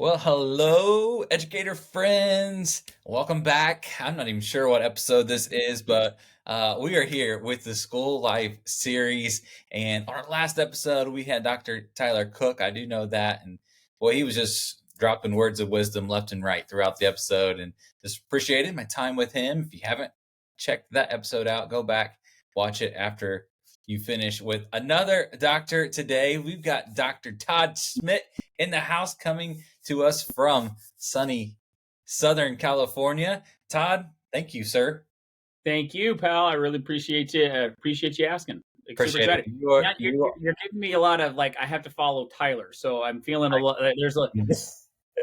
Well, hello, educator friends. Welcome back. I'm not even sure what episode this is, but we are here with the School Life series. And on our last episode, we had Dr. Tyler Cook. I do know that. And boy, he was just dropping words of wisdom left and right throughout the episode. And just appreciated my time with him. If you haven't checked that episode out, go back, watch it after you finish with another doctor today. We've got Dr. Todd Schmidt in the house coming to us from sunny Southern California. Todd, thank you, sir. Thank you, pal. I really appreciate you. Appreciate you asking. Like, super Appreciate it. excited. Now you're giving me a lot of like I have to follow Tyler, so I'm feeling a lot. There's a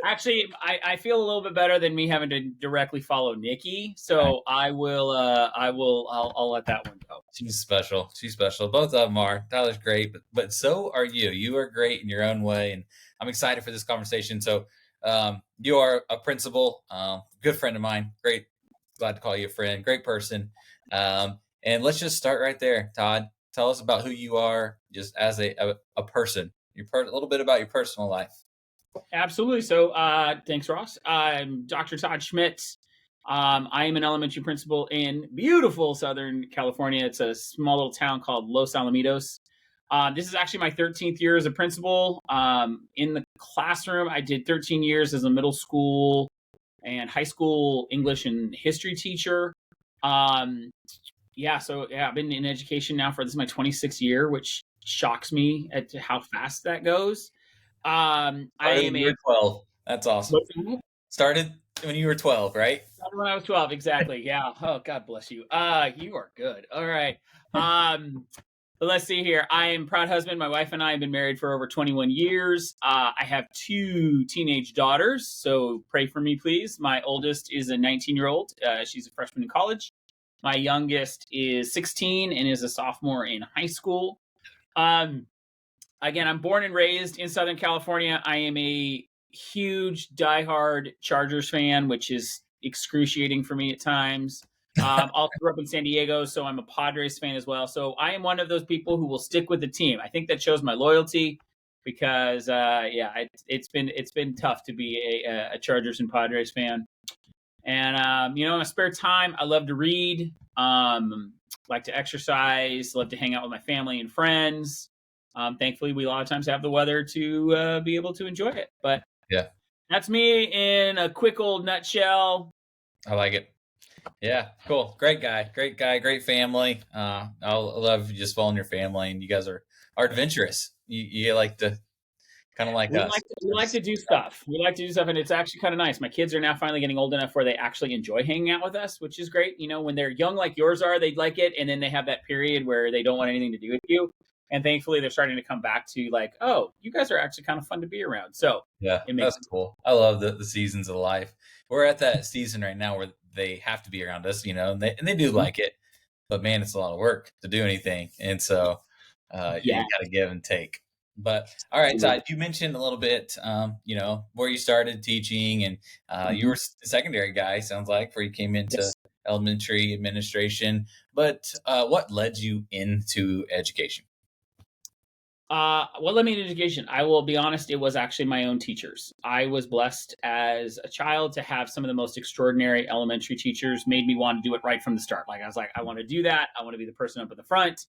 actually I feel a little bit better than me having to directly follow Nikki. So I'll let that one go. She's special. She's special. Both of them are. Tyler's great, but so are you. You are great in your own way, and I'm excited for this conversation. So, you are a principal, good friend of mine. Great, glad to call you a friend. Great person. And let's just start right there, Todd. Tell us about who you are, just as a person. A little bit about your personal life. Absolutely. So thanks, Ross. I'm Dr. Todd Schmidt. I am an elementary principal in beautiful Southern California. It's a small little town called Los Alamitos. This is actually my 13th year as a principal. In the classroom, I did 13 years as a middle school and high school English and history teacher. I've been in education now for this is my 26th year, which shocks me at how fast that goes. I am you were 12. That's awesome. What's Started when you were 12, right? when I was 12, exactly. Yeah. Oh, God bless you. You are good. All right. Let's see here. I am a proud husband. My wife and I have been married for over 21 years. I have two teenage daughters, so pray for me, please. My oldest is a 19-year-old. She's a freshman in college. My youngest is 16 and is a sophomore in high school. Again, I'm born and raised in Southern California. I am a huge diehard Chargers fan, which is excruciating for me at times. Also grew up in San Diego, so I'm a Padres fan as well. So I am one of those people who will stick with the team. I think that shows my loyalty because, it's been tough to be a Chargers and Padres fan. And in my spare time, I love to read, like to exercise, love to hang out with my family and friends. Thankfully, we a lot of times have the weather to be able to enjoy it. But Yeah, that's me in a quick old nutshell. I like it. Yeah, cool. Great guy, great family. I love just following your family, and you guys are adventurous. You like to kind of like We us. like to, we like to do stuff. We like to do stuff, and it's actually kind of nice. My kids are now finally getting old enough where they actually enjoy hanging out with us, which is great. When they're young like yours are, they like it, and then they have that period where they don't want anything to do with you. And thankfully, they're starting to come back to like, oh, you guys are actually kind of fun to be around. So Yeah, it makes that's cool. I love the seasons of life. We're at that season right now where they have to be around us, and they do like it, but man, it's a lot of work to do anything, and so you yeah. got to give and take. But all right, Todd, you mentioned a little bit, where you started teaching, and you Mhm. were a secondary guy, sounds like, before you came into Yes. elementary administration. But what led you into education? What led me to education? I will be honest, it was actually my own teachers. I was blessed as a child to have some of the most extraordinary elementary teachers, made me want to do it right from the start. Like, I was like, I want to do that. I want to be the person up at the front.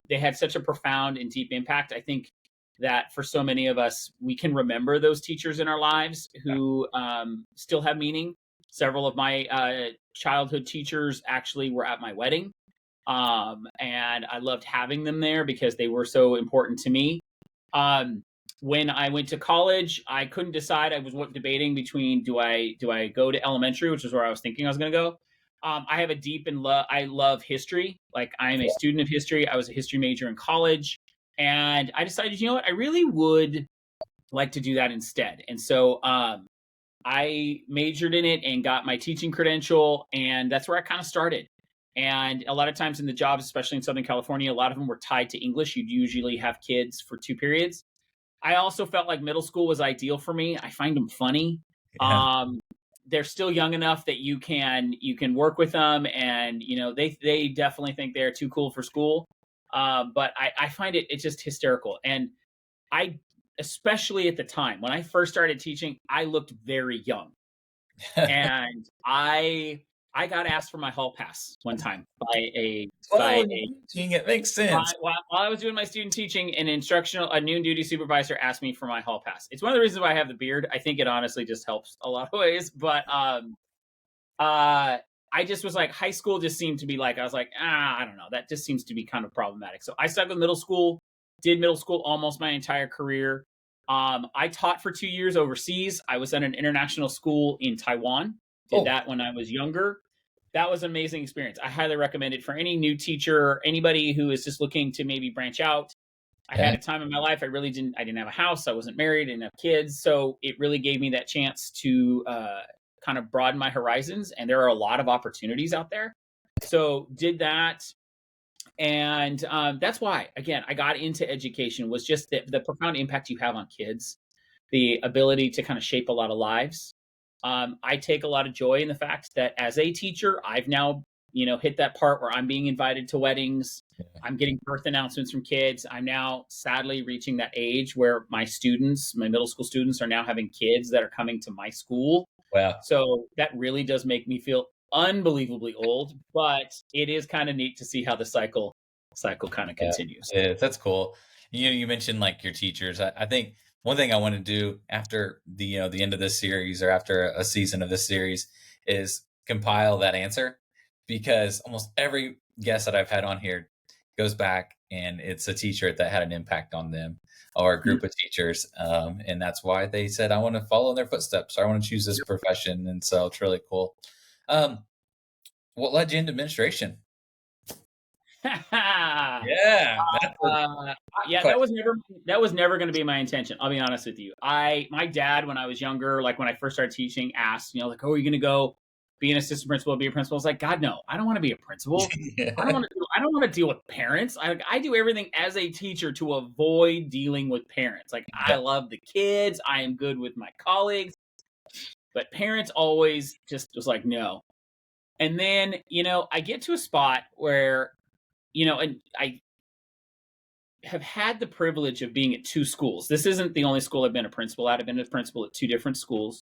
They had such a profound and deep impact. I think that for so many of us, we can remember those teachers in our lives who still have meaning. Several of my childhood teachers actually were at my wedding. And I loved having them there because they were so important to me. Um, when I went to college, I couldn't decide. I was debating between do I go to elementary, which is where I was thinking I was going to go. I have a deep and I love history. Like, I am a student of history. I was a history major in college, and I decided, you know what, I really would like to do that instead. And so I majored in it and got my teaching credential, and that's where I kind of started. And a lot of times in the jobs, especially in Southern California, a lot of them were tied to English. You'd usually have kids for 2 periods. I also felt like middle school was ideal for me. I find them funny. Yeah, Um, they're still young enough that you can work with them, and they definitely think they're too cool for school. But I find it's just hysterical, and I especially at the time when I first started teaching, I looked very young. And I got asked for my hall pass one time by Well, a it makes sense. while I was doing my student teaching, a noon duty supervisor asked me for my hall pass. It's one of the reasons why I have the beard. I think it honestly just helps a lot of ways. But I just was like, high school just seemed to be like, I was like, I don't know, that just seems to be kind of problematic. So I stuck with middle school, did middle school almost my entire career. I taught for 2 years overseas. I was at an international school in Taiwan. Did Oh, that when I was younger. That was an amazing experience. I highly recommend it for any new teacher, anybody who is just looking to maybe branch out. I yeah. had a time in my life I didn't have a house, I wasn't married, I didn't have kids, so it really gave me that chance to kind of broaden my horizons. And there are a lot of opportunities out there. So did that, and that's why again I got into education, was just the profound impact you have on kids, the ability to kind of shape a lot of lives. I take a lot of joy in the fact that as a teacher, I've now, hit that part where I'm being invited to weddings. I'm getting birth announcements from kids. I'm now sadly reaching that age where my students, my middle school students, are now having kids that are coming to my school. Wow. So that really does make me feel unbelievably old, but it is kind of neat to see how the cycle kind of Yeah, continues. it is. That's cool. You mentioned like your teachers. I think one thing I want to do after the end of this series, or after a season of this series, is compile that answer, because almost every guest that I've had on here goes back and it's a teacher that had an impact on them, or a Mm. group of teachers, and that's why they said I want to follow in their footsteps, or I want to choose this profession, and so it's really cool. Um, what led you into administration? Yeah, that's a Yeah, question. that was never going to be my intention. I'll be honest with you. My dad, when I was younger, like when I first started teaching, asked, like, "Oh, are you going to go be an assistant principal, be a principal?" I was like, "God, no! I don't want to be a principal. Yeah. I don't want to deal with parents. I do everything as a teacher to avoid dealing with parents. Like, I Yeah. love the kids. I am good with my colleagues, but parents always just was like, no." And then, I get to a spot where, and I have had the privilege of being at two schools. This isn't the only school I've been a principal at. I've been a principal at two different schools,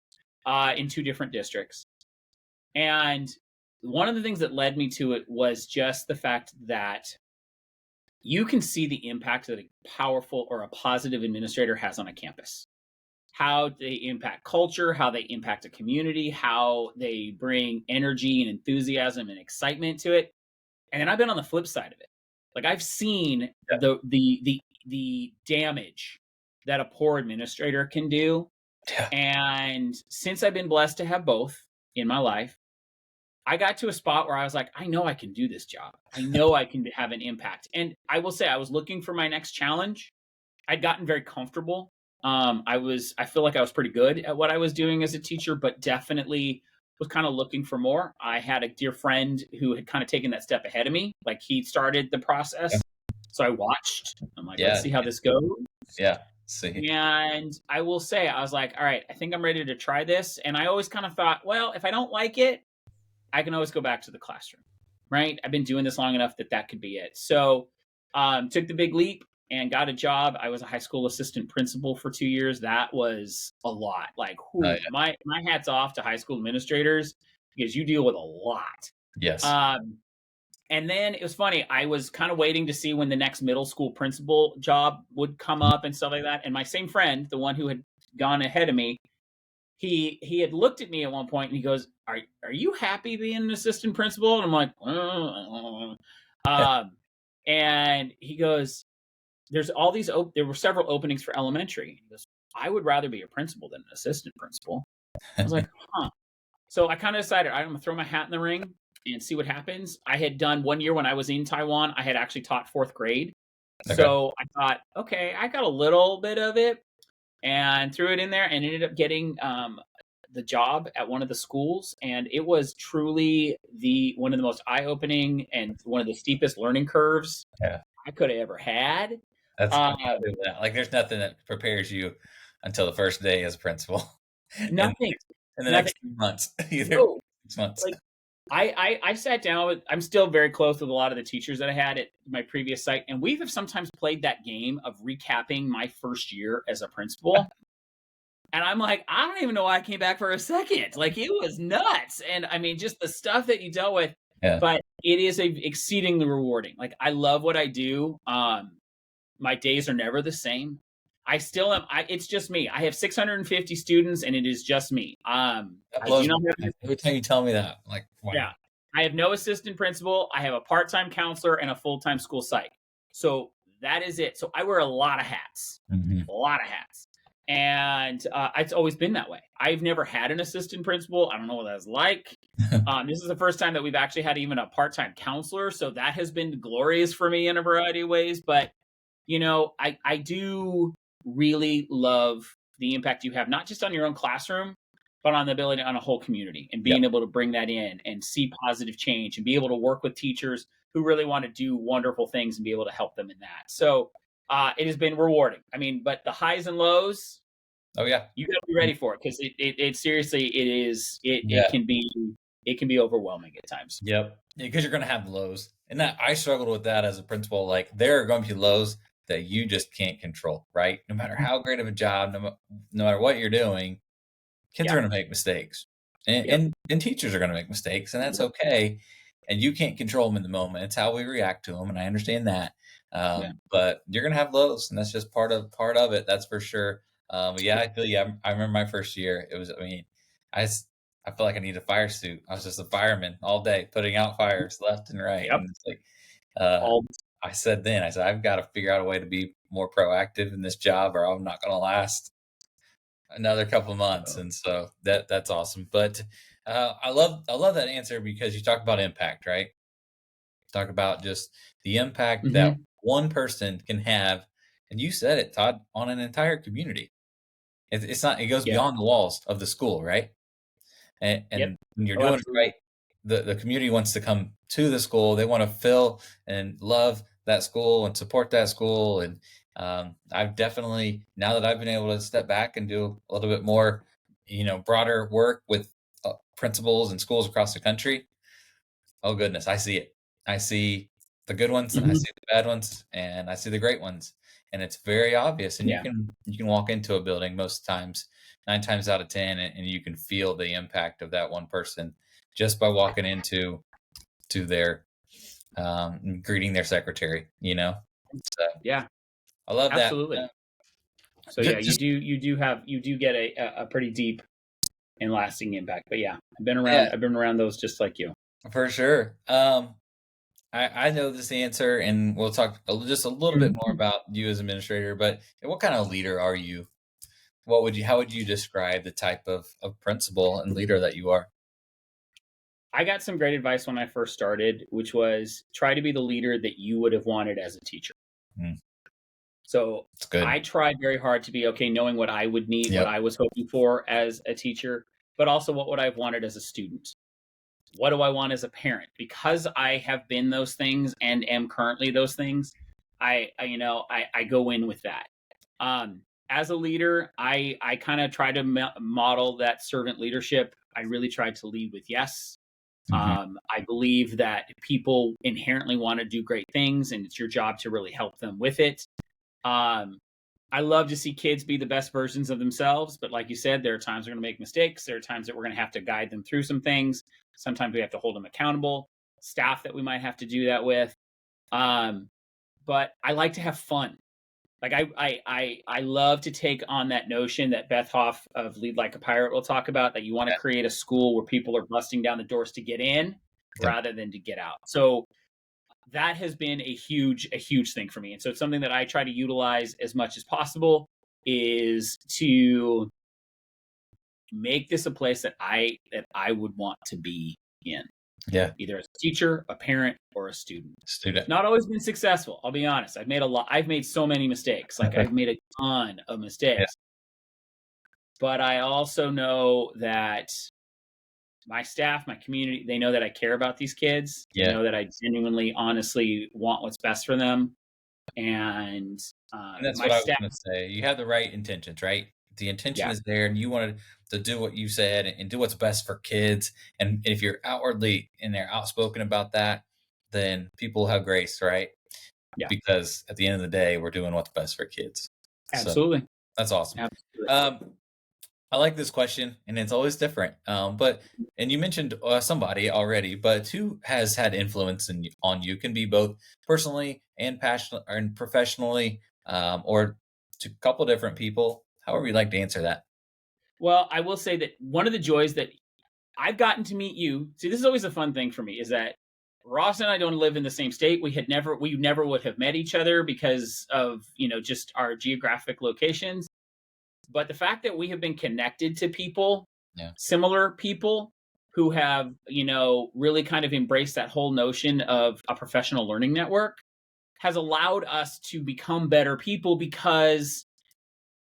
in two different districts. And one of the things that led me to it was just the fact that you can see the impact that a powerful or a positive administrator has on a campus. How they impact culture, how they impact a community, how they bring energy and enthusiasm and excitement to it. And then I've been on the flip side of it. Like, I've seen Yeah. the damage that a poor administrator can do. Yeah. And since I've been blessed to have both in my life, I got to a spot where I was like, I know I can do this job. I know I can have an impact. And I will say, I was looking for my next challenge. I'd gotten very comfortable. I feel like I was pretty good at what I was doing as a teacher, but definitely was kind of looking for more. I had a dear friend who had kind of taken that step ahead of me. Like, he started the process. So I watched. I'm like, let's Yeah. see how this goes. Yeah. See. And I will say, I was like, all right, I think I'm ready to try this. And I always kind of thought, well, if I don't like it, I can always go back to the classroom, right? I've been doing this long enough that could be it. So took the big leap and got a job. I was a high school assistant principal for 2 years. That was a lot. Like, Oh, whew, yeah. my hat's off to high school administrators, because you deal with a lot. Yes. And then it was funny. I was kind of waiting to see when the next middle school principal job would come up and stuff like that. And my same friend, the one who had gone ahead of me, he had looked at me at one point and he goes, "Are you happy being an assistant principal?" And I'm like, and he goes, "There's all these. There were several openings for elementary." He goes, "I would rather be a principal than an assistant principal." I was like, "Huh." So I kind of decided I'm gonna throw my hat in the ring and see what happens. I had done 1 year when I was in Taiwan. I had actually taught fourth grade. Okay. So I thought, okay, I got a little bit of it, and threw it in there and ended up getting the job at one of the schools. And it was truly one of the most eye-opening and one of the steepest learning curves Yeah. I could have ever had. That's Um, like there's nothing that prepares you until the first day as a principal, and Nothing, in the nothing. next 2 months, either No, 6 months. like I sat down with. I'm still very close with a lot of the teachers that I had at my previous site, and we have sometimes played that game of recapping my first year as a principal. And I'm like, I don't even know why I came back for a second. Like it was nuts. And I mean, just the stuff that you dealt with, Yeah. but it is exceedingly rewarding. Like I love what I do. My days are never the same. I still am. It's just me. I have 650 students, and it is just me. That I do blows my not have. mind. Every time you tell me that, I'm like, Yeah, wow. I have no assistant principal. I have a part-time counselor and a full-time school psych. So that is it. So I wear a lot of hats, Hmm. a lot of hats, and it's always been that way. I've never had an assistant principal. I don't know what that's like. This is the first time that we've actually had even a part-time counselor, so that has been glorious for me in a variety of ways. But I do really love the impact you have, not just on your own classroom, but on the ability on a whole community and Yep. being able to bring that in and see positive change and be able to work with teachers who really want to do wonderful things and be able to help them in that. So it has been rewarding. I mean, but the highs and lows, Oh yeah. you got to be ready for it because it seriously Yeah. it can be overwhelming at times. Yep. Because you're going to have lows. And that I struggled with that as a principal. Like there are going to be lows that you just can't control, right? No matter how great of a job, no matter what you're doing, kids are Yeah. going to make mistakes. And, Yep. and, and teachers are going to make mistakes, and that's Yep. okay. And you can't control them in the moment. It's how we react to them, and I understand that. Yeah. But you're going to have lows, and that's just part of it. That's for sure. But yeah, I feel you. I remember my first year. It was. I mean, I s- I felt like I needed a fire suit. I was just a fireman all day, putting out fires left and right. Yep. And it's like, uh, All. I said, I've got to figure out a way to be more proactive in this job, or I'm not going to last another couple months. And so that's awesome. But I love that answer because you talk about impact, right? Talk about just the impact that Mm-hmm. one person can have, and you said it, Todd, on an entire community. It's not. It goes Yeah. beyond the walls of the school, right? And, Yep. and when you're Oh, doing it absolutely. right, the community wants to come to the school. They want to fill and love that school and support that school. And I've definitely, now that I've been able to step back and do a little bit more, broader work with principals and schools across the country. Oh goodness, I see it. I see the good ones and I Mhm. see the bad ones and I see the great ones. And it's very obvious. And Yeah. you can walk into a building most times, 9 times out of 10, and you can feel the impact of that one person just by walking to their greeting their secretary. So Yeah. I love that. Absolutely. So yeah, Just you do get a pretty deep and lasting impact. But yeah, yeah, I've been around those just like you. for sure. I know this answer, and we'll talk just a little bit more Mhm. about you as administrator. But what kind of leader are you? How would you describe the type of principal and leader that you are? I got some great advice when I first started, which was try to be the leader that you would have wanted as a teacher. Mm, So it's good. I tried very hard to be okay, knowing what I would need, what Yep. I was hoping for as a teacher, but also what would I have wanted as a student. What do I want as a parent? Because I have been those things and am currently those things, I go in with that. As a leader, I kind of try to model that servant leadership. I really tried to lead with yes. Hmm. I believe that people inherently want to do great things, and it's your job to really help them with it. Um, I love to see kids be the best versions of themselves, but like you said, there are times we're going to make mistakes. There are times that we're going to have to guide them through some things. Sometimes we have to hold them accountable. Staff that we might have to do that with. Um, but I like to have fun. Like I love to take on that notion that Beth Hoff of Lead Like a Pirate will talk about, that you want to create a school where people are busting down the doors to get in Yep. rather than to get out. So that has been a huge thing for me. And so it's something that I try to utilize as much as possible, is to make this a place that I would want to be in, Yeah. either as a teacher, a parent, or a student. Student. Not always been successful, I'll be honest. I've made so many mistakes. Like I've made a ton of Yeah. mistakes. But I also know that my staff, my community, they know that I care about these kids. They Yeah. know that I genuinely, honestly want what's best for them. And And that's my what I was staff, going to say. You have the right intentions, right? the intention Yeah, is there, and you wanted to do what you said and do what's best for kids. And if you're outwardly and they're outspoken about that, then people have grace, right? yeah, Because at the end of the day, we're doing what's best for kids. So absolutely, that's awesome. absolutely. Um, I like this question, and it's always different. But and you mentioned somebody already, but who has had influence on you can be both personally and passionate and professionally, or to a couple different people. However, you'd like to answer that. Well, I will say that one of the joys that I've gotten to meet you. See, this is always a fun thing for me is that Ross and I don't live in the same state. We never would have met each other because of, just our geographic locations. But the fact that we have been connected to people, Yeah. similar people who have, really kind of embraced that whole notion of a professional learning network has allowed us to become better people because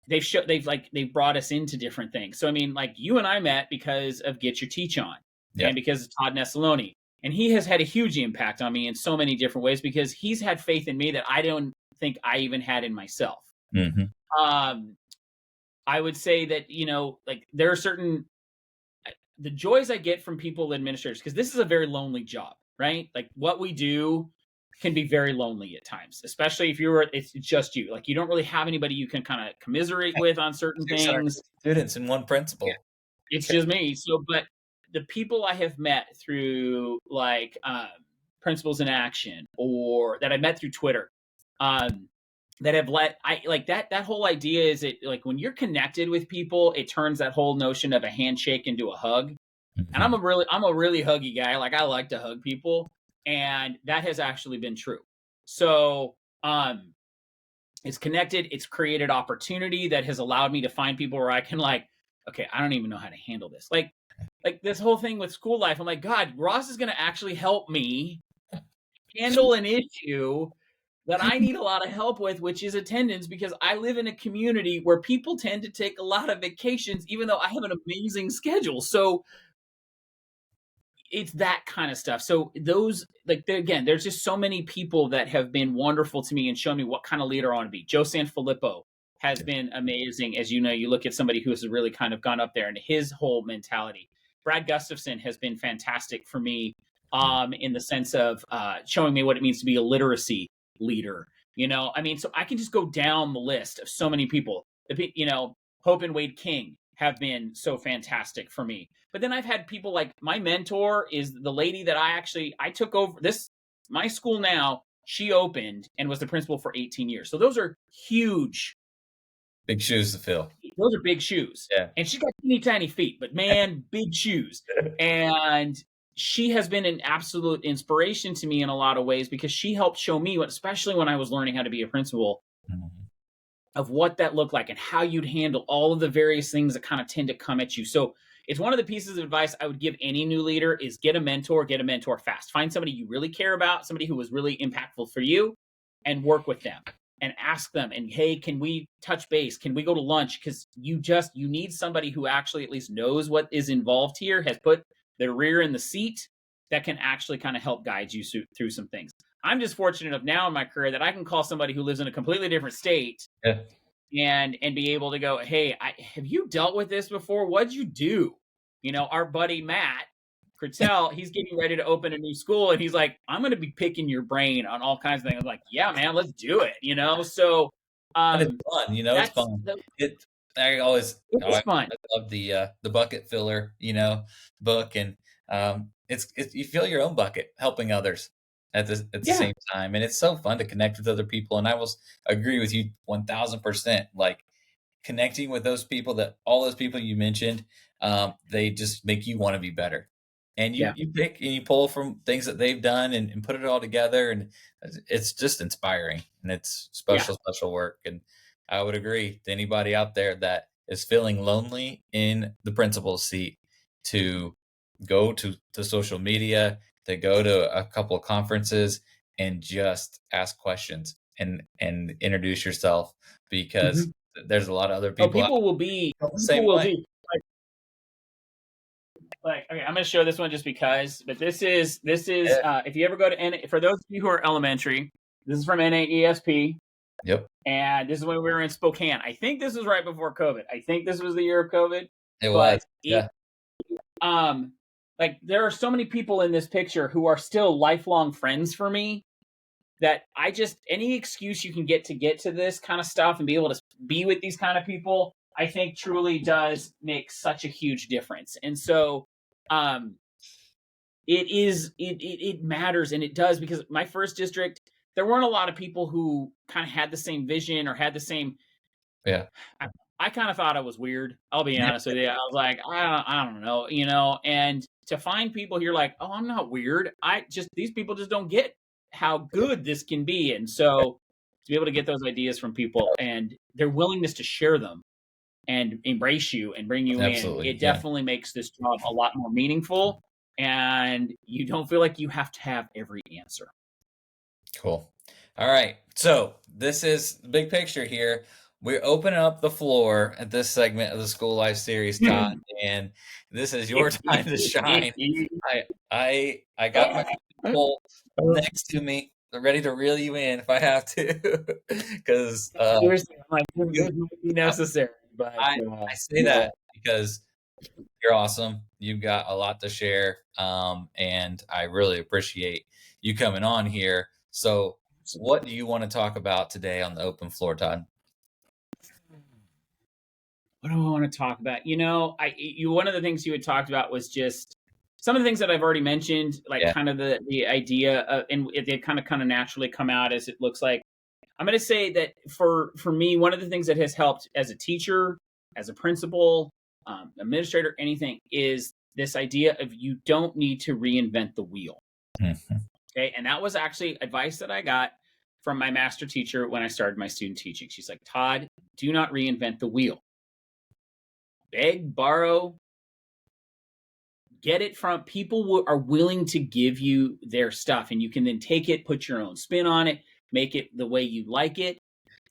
they've brought us into different things. So I mean, like you and I met because of Get Your Teach On Yeah. and because of Todd Nessaloni. And he has had a huge impact on me in so many different ways because he's had faith in me that I don't think I even had in myself. Hmm. Um, I would say that, like there are certain the joys I get from people administrators, because this is a very lonely job, right? Like what we do can be very lonely at times, especially if it's just you. Like you don't really have anybody you can kind of commiserate with on certain 600 things. students and one Yeah. principal. It's just me. So, but the people I have met through like Principles in Action or that I met through Twitter, um, that have let I like that whole idea is it like when you're connected with people, it turns that whole notion of a handshake into a hug. And Hmm. I'm a really huggy guy. Like I like to hug people, and that has actually been true. So, it's connected, it's created opportunity that has allowed me to find people where I can like, okay, I don't even know how to handle this. Like this whole thing with school life, I'm like, God, Ross is going to actually help me handle an issue that I need a lot of help with, which is attendance, because I live in a community where people tend to take a lot of vacations, even though I have an amazing schedule. So it's that kind of stuff. So those, like, again, there's just so many people that have been wonderful to me and shown me what kind of leader I want to be. Joe Sanfilippo has been amazing. As you know, you look at somebody who has really kind of gone up there and his whole mentality. Brad Gustafson has been fantastic for me, in the sense of showing me what it means to be a literacy leader. I mean, so I can just go down the list of so many people. Hope and Wade King have been so fantastic for me. But then I've had people like my mentor is the lady that I took over this my school now. She opened and was the principal for 18 years. So those are huge. Big shoes to fill. Those are big shoes. Yeah. And she's got teeny tiny feet, but man, big shoes. And she has been an absolute inspiration to me in a lot of ways because she helped show me what, especially when I was learning how to be a principal, Mhm. of what that looked like and how you'd handle all of the various things that kind of tend to come at you. So it's one of the pieces of advice I would give any new leader is get a mentor fast. Find somebody you really care about, somebody who was really impactful for you, and work with them and ask them, and hey, can we touch base? Can we go to lunch? Because you need somebody who actually at least knows what is involved here, has put their rear in the seat, that can actually kind of help guide you through some things. I'm just fortunate enough now in my career that I can call somebody who lives in a completely different state Yeah. and be able to go, hey, have you dealt with this before? What'd you do? Our buddy Matt Crittel, he's getting ready to open a new school, and he's like, I'm going to be picking your brain on all kinds of things. I'm like, yeah, man, let's do it. So And it's um, fun, it's that's fun. It I always it oh, is I fun. love the bucket filler, book, and it's you fill your own bucket helping others at the Yeah, same time, and it's so fun to connect with other people. And I will agree with you 1000%. Like connecting with those people, that all those people you mentioned, they just make you want to be better. And you yeah, you pick and you pull from things that they've done and put it all together, and it's just inspiring, and it's yeah. special work. And I would agree to anybody out there that is feeling lonely in the principal's seat to go to social media, to go to a couple of conferences and just ask questions and introduce yourself, because Mhm. there's a lot of other Oh, people out there the people same will way. be like, okay, I'm going to show this one just because, but this is Yeah. if you ever go to for those of you who are elementary, this is from NAESP. Yep. And this is when we were in Spokane. I think this was right before COVID. I think this was the year of COVID, It was. but it Yeah. like there are so many people in this picture who are still lifelong friends for me that I just any excuse you can get to this kind of stuff and be able to be with these kind of people, I think truly does make such a huge difference. And so um it matters, and it does, because my first district, there weren't a lot of people who kind of had the same vision or had the same. Yeah. I, I kind of thought I was weird. I'll be honest with you. I was like, I don't know, you know. And to find people here like, oh, I'm not weird. I just these people just don't get how good this can be, and so to be able to get those ideas from people and their willingness to share them and embrace you and bring you in, Absolutely. it Yeah. definitely makes this job a lot more meaningful. And you don't feel like you have to have every answer. Cool. All right. So this is the big picture here. We're opening up the floor at this segment of the School Life series, Todd, and this is your time to shine. I got my people next to me, ready to reel you in if I have to, because Seriously, I'm like, you, this might be necessary, but I say yeah. that because you're awesome. You've got a lot to share, and I really appreciate you coming on here. So, what do you want to talk about today on the open floor, Todd? What do I want to talk about? You know, one of the things you had talked about was just some of the things that I've already mentioned, like Yeah, kind of the idea of, and they kind of naturally come out as it looks like. I'm going to say that for me, one of the things that has helped as a teacher, as a principal, administrator, anything, is this idea of you don't need to reinvent the wheel. mhm, Okay, and that was actually advice that I got from my master teacher when I started my student teaching. She's like, Todd, do not reinvent the wheel. Beg, borrow, get it from people who are willing to give you their stuff, and you can then take it, put your own spin on it, make it the way you like it.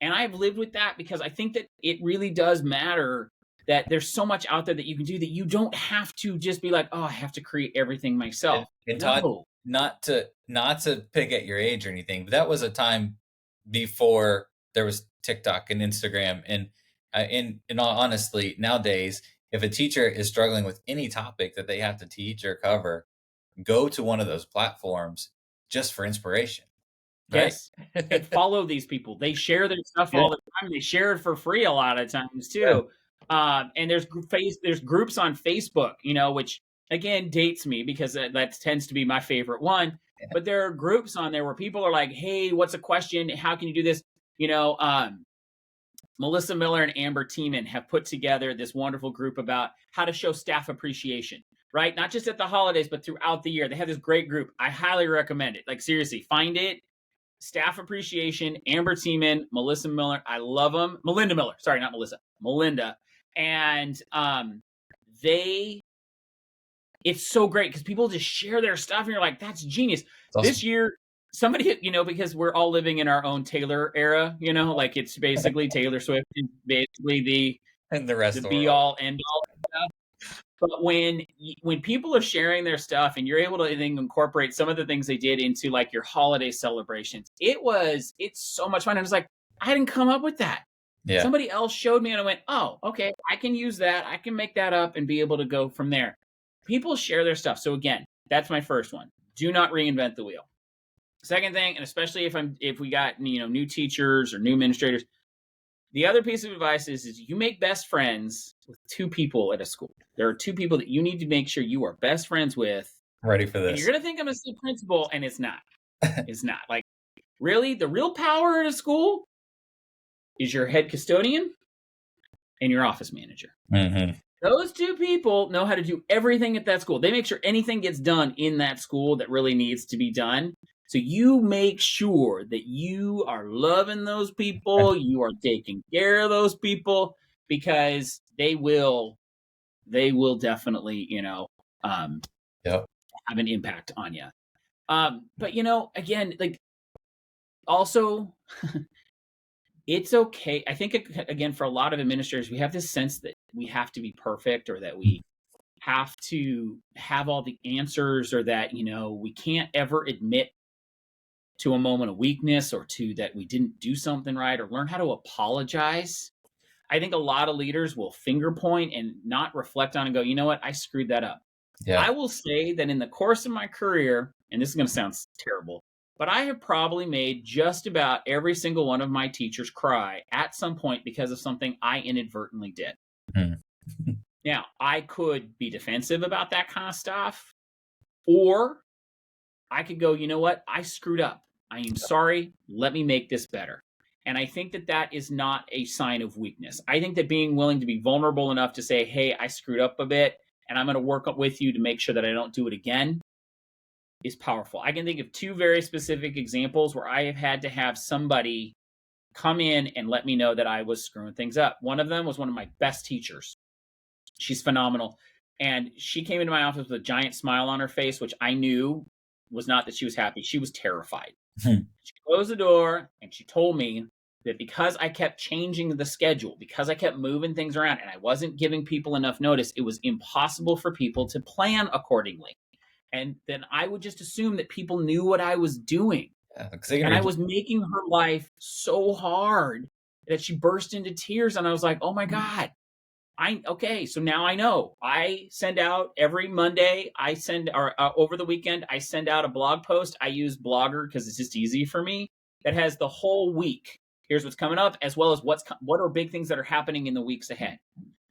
And I've lived with that because I think that it really does matter that there's so much out there that you can do that you don't have to just be like, oh, I have to create everything myself. and Todd, No. not to pick at your age or anything, but that was a time before there was TikTok and Instagram, and in all honestly, nowadays, if a teacher is struggling with any topic that they have to teach or cover, go to one of those platforms just for inspiration, right? Yes. And follow these people. They share their stuff Yeah, all the time. They share it for free a lot of times yeah, too. And there's groups on Facebook, you know, which again dates me because that tends to be my favorite one. But there are groups on there where people are like, "Hey, what's a question? How can you do this?" You know, Melissa Miller and Amber Tiemann have put together this wonderful group about how to show staff appreciation, right? Not just at the holidays, but throughout the year. They have this great group. I highly recommend it. Like, seriously, find it. Staff appreciation, Amber Tiemann, Melissa Miller. I love them. Melinda Miller. Sorry, not Melissa. Melinda. And they, it's so great because people just share their stuff and you're like, that's genius. it's awesome. This year, somebody, you know, because we're all living in our own Taylor era, you know, like it's basically Taylor Swift is basically And the rest the of the be world. all end all stuff. But when people are sharing their stuff and you're able to then incorporate some of the things they did into like your holiday celebrations, it's so much fun. And it's like, I didn't come up with that. Yeah, Somebody else showed me and I went, oh, okay, I can use that. I can make that up and be able to go from there. People share their stuff. So again, that's my first one. Do not reinvent the wheel. Second thing, and especially if we got, you know, new teachers or new administrators, the other piece of advice is you make best friends with two people at a school. There are two people that you need to make sure you are best friends with. I'm ready for And you're this. going to think I'm a state principal, and it's not. It's not. Like, really, the real power at a school is your head custodian and your office manager. Hmm. Those two people know how to do everything at that school. They make sure anything gets done in that school that really needs to be done. So you make sure that you are loving those people, you are taking care of those people, because they will definitely, you know, um, Yep. have an impact on you. But you know, again, like also, it's okay. I think again, for a lot of administrators, we have this sense that we have to be perfect, or that we have to have all the answers, or that, you know, we can't ever admit to a moment of weakness or to that we didn't do something right or learn how to apologize. I think a lot of leaders will finger point and not reflect on and go, you know what, I screwed that up. Yeah. I will say that in the course of my career, and this is going to sound terrible, but I have probably made just about every single one of my teachers cry at some point because of something I inadvertently did. Mhm. Now, I could be defensive about that kind of stuff, or I could go, you know what? I screwed up. I am sorry. Let me make this better. And I think that that is not a sign of weakness. I think that being willing to be vulnerable enough to say, hey, I screwed up a bit and I'm going to work up with you to make sure that I don't do it again is powerful. I can think of two very specific examples where I have had to have somebody come in and let me know that I was screwing things up. One of them was one of my best teachers. She's phenomenal. And she came into my office with a giant smile on her face, which I knew was not that she was happy. She was terrified. She closed the door and she told me that because I kept changing the schedule, because I kept moving things around and I wasn't giving people enough notice, it was impossible for people to plan accordingly. And then I would just assume that people knew what I was doing. Yeah, because And I was making her life so hard that she burst into tears. And I was like, oh my God. Okay, so now I know. I send out every Monday. Over the weekend, I send out a blog post. I use Blogger because it's just easy for me. That has the whole week. Here's what's coming up, as well as what are big things that are happening in the weeks ahead.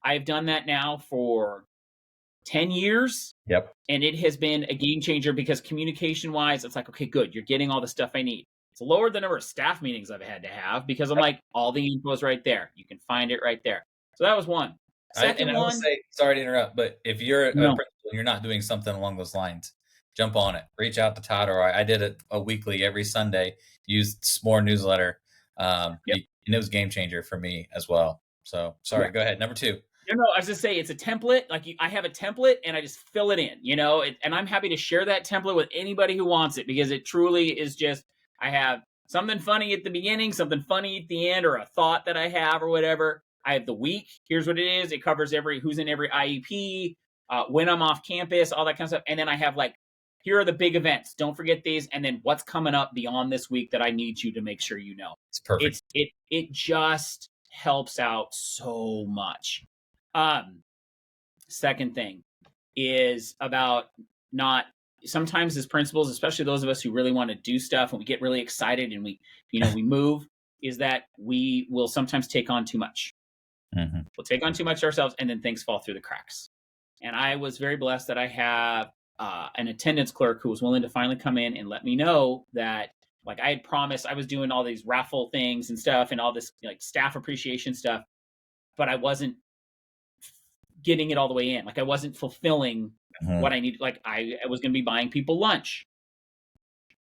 I've done that now for 10 years. Yep. And it has been a game changer because communication wise, it's like, okay, good. You're getting all the stuff I need. It's lowered the number of staff meetings I've had to have because I'm like, all the info is right there. You can find it right there. So that was one. Second I will one. say, sorry to interrupt, but if you're a No. principal and you're not doing something along those lines, jump on it. Reach out to Todd, or I did it a weekly every Sunday. Use S'more newsletter. Yep. And it was a game changer for me as well. So sorry, Yeah. go ahead. Number two. No, I was just saying it's a template. Like I have a template and I just fill it in, and I'm happy to share that template with anybody who wants it because it truly is just, I have something funny at the beginning, something funny at the end, or a thought that I have or whatever. I have the week. Here's what it is. It covers who's in every IEP, when I'm off campus, all that kind of stuff. And then I have here are the big events. Don't forget these. And then what's coming up beyond this week that I need you to make sure you know. It's perfect. It just helps out so much. Second thing is about not sometimes as principals, especially those of us who really want to do stuff and we get really excited and we move, is that we will sometimes take on too much. Mm-hmm. We'll take on too much ourselves and then things fall through the cracks. And I was very blessed that I have an attendance clerk who was willing to finally come in and let me know that I had promised. I was doing all these raffle things and stuff and all this staff appreciation stuff, but I wasn't getting it all the way in. I wasn't fulfilling what I needed. I was going to be buying people lunch.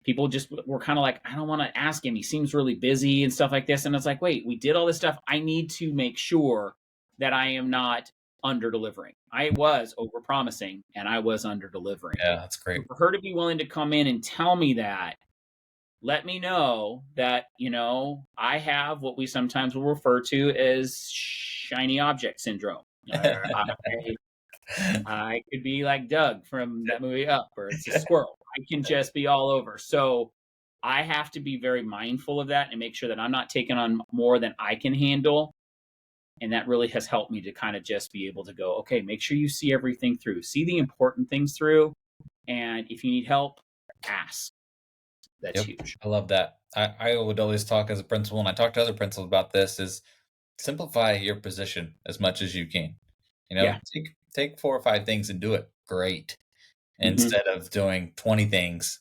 People just were kind of I don't want to ask him. He seems really busy and stuff like this. And it's like, wait, we did all this stuff. I need to make sure that I am not under delivering. I was over promising and I was under delivering. Yeah, that's great. For her to be willing to come in and tell me that, let me know that, I have what we sometimes will refer to as shiny object syndrome. I could be like Doug from that movie Up, or it's a squirrel. I can just be all over. So I have to be very mindful of that and make sure that I'm not taking on more than I can handle. And that really has helped me to kind of just be able to go, okay, make sure you see everything through, see the important things through. And if you need help, ask. That's huge. I love that. I would always talk as a principal, and I talk to other principals about this, is simplify your position as much as you can. Take 4 or 5 things and do it great instead of doing 20 things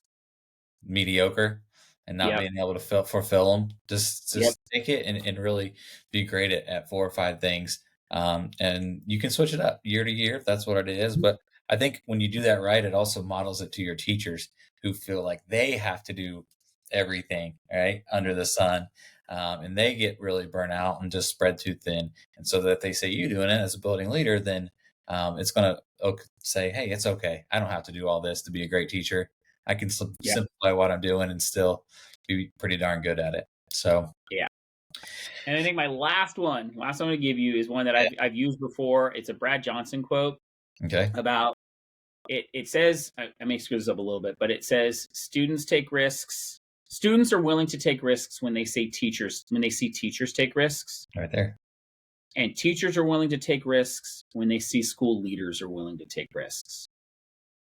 mediocre and not being able to fulfill them. Just take it and really be great at 4 or 5 things. And you can switch it up year to year if that's what it is. But I think when you do that right, it also models it to your teachers who feel like they have to do everything right under the sun. And they get really burnt out and just spread too thin. And so that they say you doing it as a building leader, then it's going to say, hey, it's okay. I don't have to do all this to be a great teacher. I can simplify what I'm doing and still be pretty darn good at it. So, yeah. And I think my last one I'm going to give you is one that I've used before. It's a Brad Johnson quote. Okay. About it says, I may screw this up a little bit, but it says, students take risks, Students are willing to take risks when they see teachers take risks, Right there. and teachers are willing to take risks when they see school leaders are willing to take risks.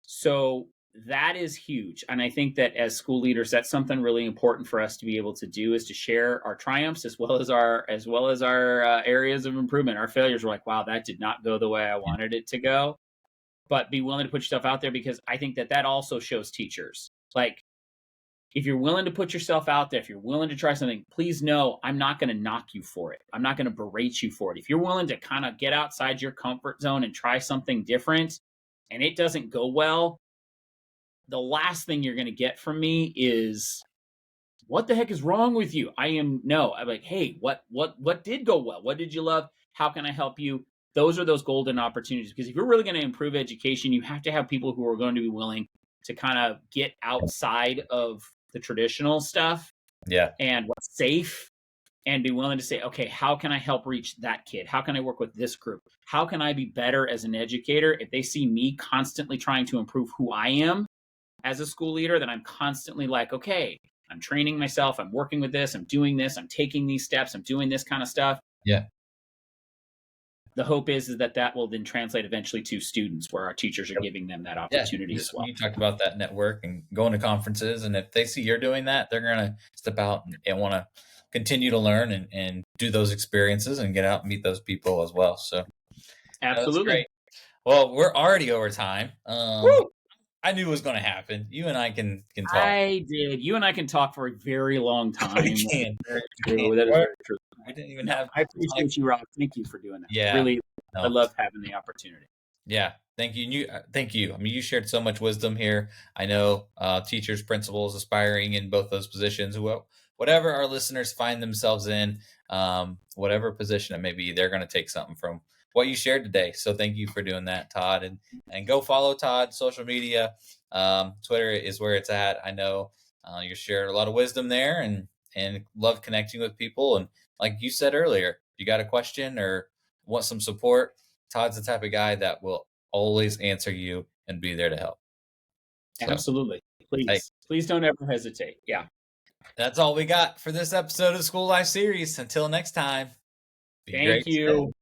So that is huge. And I think that as school leaders, that's something really important for us to be able to do, is to share our triumphs as well as our areas of improvement. Our failures were like, wow, that did not go the way I wanted it to go. But be willing to put yourself out there, because I think that also shows teachers. Like, if you're willing to put yourself out there, if you're willing to try something, please know I'm not going to knock you for it. I'm not going to berate you for it. If you're willing to kind of get outside your comfort zone and try something different and it doesn't go well, the last thing you're going to get from me is, what the heck is wrong with you? I'm like, hey, what did go well? What did you love? How can I help you? Those are those golden opportunities, because if you're really going to improve education, you have to have people who are going to be willing to kind of get outside of the traditional stuff Yeah. and what's safe, and be willing to say, okay, how can I help reach that kid? How can I work with this group? How can I be better as an educator? If they see me constantly trying to improve who I am as a school leader, then I'm constantly like, okay, I'm training myself, I'm working with this, I'm doing this, I'm taking these steps, I'm doing this kind of stuff. Yeah. The hope is that will then translate eventually to students, where our teachers are giving them that opportunity as well. You talked about that network and going to conferences, and if they see you're doing that, they're going to step out and want to continue to learn and do those experiences and get out and meet those people as well. So absolutely. That's great. Well, we're already over time. I knew it was going to happen. You and I can talk. I did. You and I can talk for a very long time. We can. That is very true. We didn't even have. I appreciate you, Rob. Thank you for doing that. Yeah. Really, No. I love having the opportunity. Yeah. Thank you. Thank you. I mean, you shared so much wisdom here. I know teachers, principals, aspiring in both those positions, whatever our listeners find themselves in, whatever position it may be, they're going to take something from what you shared today. So thank you for doing that, Todd. And go follow Todd, social media. Twitter is where it's at. I know you shared a lot of wisdom there, and love connecting with people. And like you said earlier, if you got a question or want some support, Todd's the type of guy that will always answer you and be there to help. So, absolutely. Please don't ever hesitate. Yeah. That's all we got for this episode of School Life Series. Until next time. Thank you.